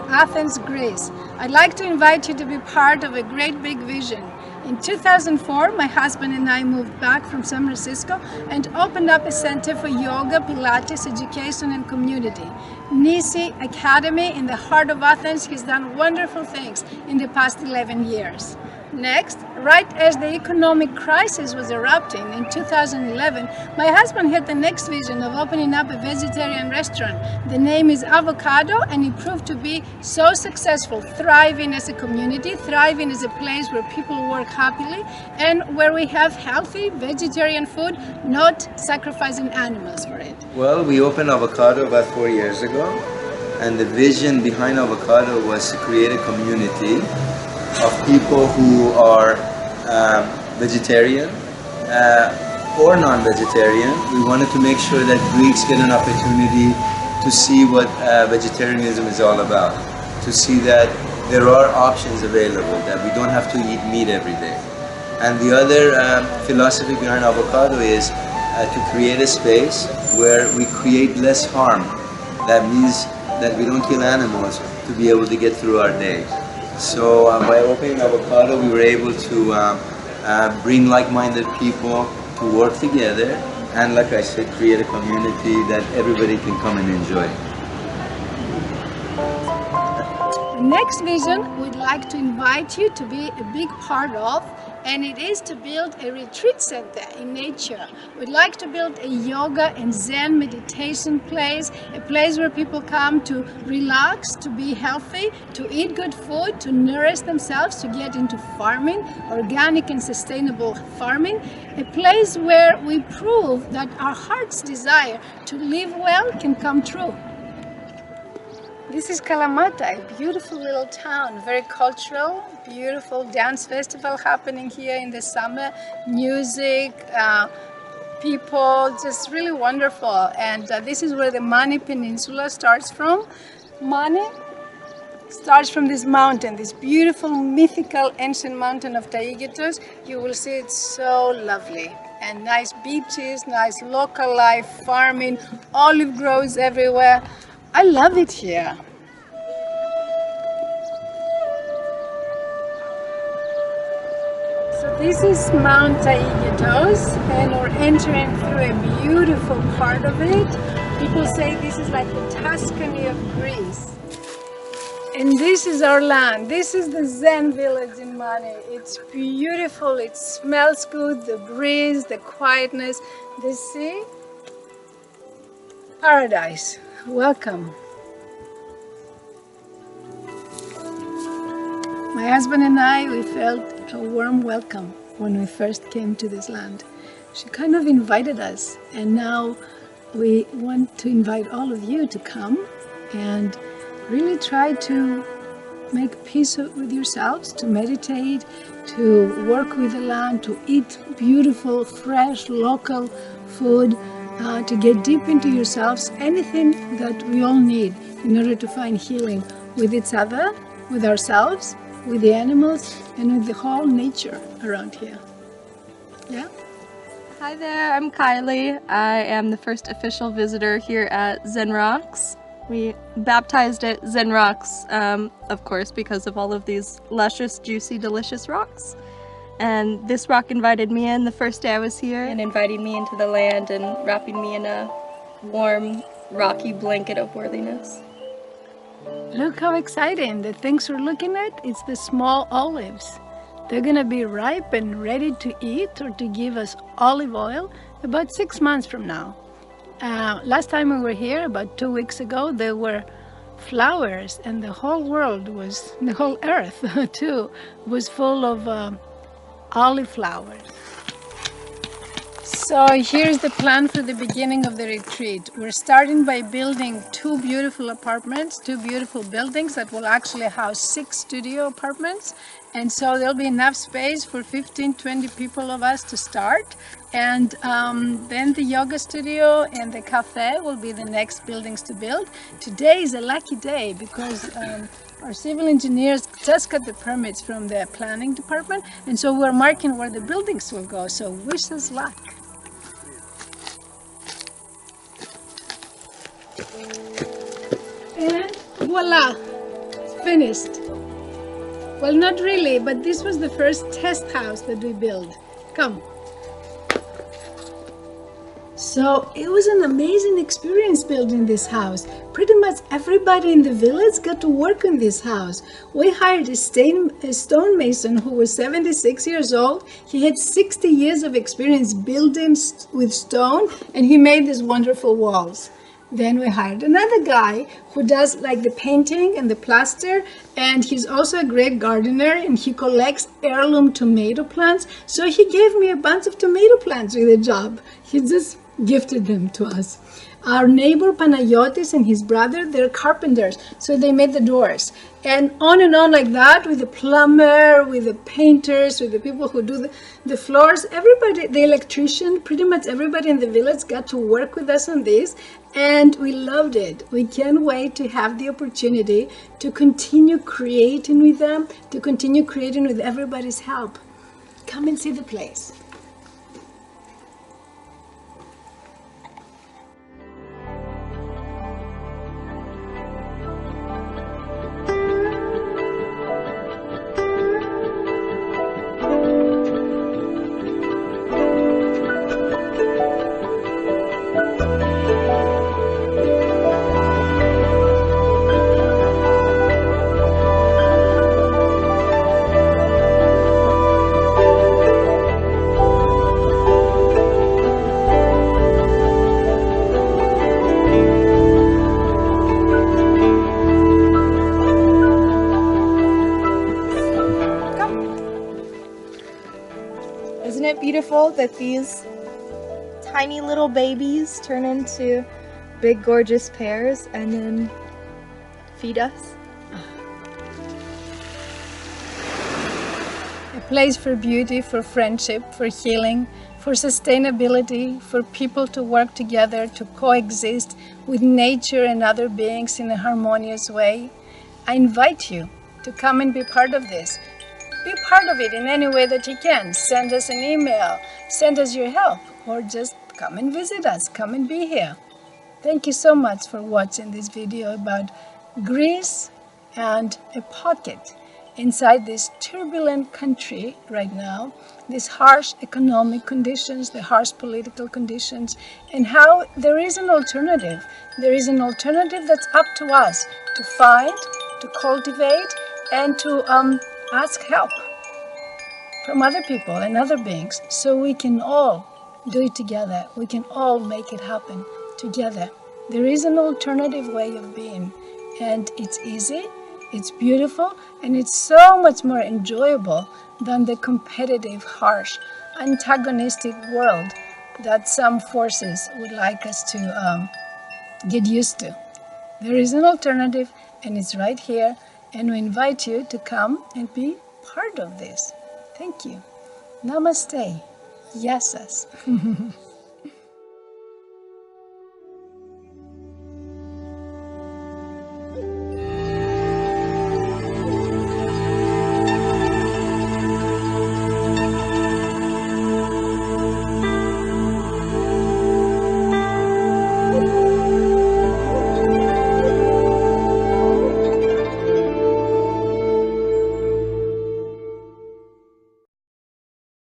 Athens, Greece. I'd like to invite you to be part of a great big vision. In 2004, my husband and I moved back from San Francisco and opened up a center for yoga, Pilates, education and community. Nisi Academy in the heart of Athens has done wonderful things in the past 11 years. Next, right as the economic crisis was erupting in 2011, my husband had the next vision of opening up a vegetarian restaurant. The name is Avocado, and it proved to be so successful, thriving as a community, thriving as a place where people work happily and where we have healthy vegetarian food, not sacrificing animals for it. Well, we opened Avocado about 4 years ago, and the vision behind Avocado was to create a community of people who are vegetarian or non-vegetarian. We wanted to make sure that Greeks get an opportunity to see what vegetarianism is all about, to see that there are options available, that we don't have to eat meat every day. And the other philosophy behind Avocado is to create a space where we create less harm. That means that we don't kill animals to be able to get through our day. So by opening Avocado, we were able to bring like-minded people to work together and, like I said, create a community that everybody can come and enjoy. The next vision we'd like to invite you to be a big part of, and it is to build a retreat center in nature. We'd like to build a yoga and Zen meditation place, a place where people come to relax, to be healthy, to eat good food, to nourish themselves, to get into farming, organic and sustainable farming, a place where we prove that our heart's desire to live well can come true. This is Kalamata, a beautiful little town, very cultural, beautiful dance festival happening here in the summer, music, people, just really wonderful. And this is where the Mani Peninsula starts from. Mani starts from this mountain, this beautiful, mythical, ancient mountain of Taygetos. You will see it's so lovely. And nice beaches, nice local life, farming, olive groves everywhere. I love it here. So this is Mount Taygetos, and we're entering through a beautiful part of it. People say this is like the Tuscany of Greece. And this is our land. This is the Zen Village in Mani. It's beautiful, it smells good, the breeze, the quietness, the sea. Paradise. Welcome. My husband and I, we felt a warm welcome when we first came to this land. She kind of invited us, and now we want to invite all of you to come and really try to make peace with yourselves, to meditate, to work with the land, to eat beautiful, fresh, local food, to get deep into yourselves, anything that we all need in order to find healing with each other, with ourselves, with the animals, and with the whole nature around here. Yeah? Hi there, I'm Kylie. I am the first official visitor here at Zen Rocks. We baptized it Zen Rocks, of course, because of all of these luscious, juicy, delicious rocks. And this rock invited me in the first day I was here, and inviting me into the land and wrapping me in a warm, rocky blanket of worthiness. Look how exciting. The things we're looking at, it's the small olives. They're gonna be ripe and ready to eat or to give us olive oil about 6 months from now. Last time we were here, about 2 weeks ago, there were flowers, and the whole world was, the whole earth too, was full of olive flowers. So here's the plan for the beginning of the retreat. We're starting by building 2 beautiful apartments, 2 beautiful buildings that will actually house 6 studio apartments. And so there'll be enough space for 15-20 people of us to start. And then the yoga studio and the cafe will be the next buildings to build. Today is a lucky day because our civil engineers just got the permits from the planning department. And so we're marking where the buildings will go. So wish us luck. And voila! finished. Well, not really, but this was the first test house that we built. Come. So it was an amazing experience building this house. Pretty much everybody in the village got to work on this house. We hired a stonemason who was 76 years old. He had 60 years of experience building with stone, and he made these wonderful walls. Then we hired another guy who does like the painting and the plaster, and he's also a great gardener, and he collects heirloom tomato plants. So he gave me a bunch of tomato plants with a job. He just gifted them to us. Our neighbor Panayotis and his brother, they're carpenters, so they made the doors. And on like that, with the plumber, with the painters, with the people who do the floors, everybody, the electrician, pretty much everybody in the village got to work with us on this, and we loved it. We can't wait to have the opportunity to continue creating with them, to continue creating with everybody's help. Come and see the place. Isn't it beautiful that these tiny little babies turn into big gorgeous pears and then feed us? A place for beauty, for friendship, for healing, for sustainability, for people to work together, to coexist with nature and other beings in a harmonious way. I invite you to come and be part of this. Be part of it in any way that you can. Send us an email, send us your help, or just come and visit us, come and be here. Thank you so much for watching this video about Greece and a pocket inside this turbulent country right now, these harsh economic conditions, the harsh political conditions, and how there is an alternative. There is an alternative that's up to us to find, to cultivate, and to ask help from other people and other beings, so we can all do it together. We can all make it happen together. There is an alternative way of being, and it's easy, it's beautiful, and it's so much more enjoyable than the competitive, harsh, antagonistic world that some forces would like us to get used to. There is an alternative, and it's right here, and we invite you to come and be part of this. Thank you. Namaste. Yasas.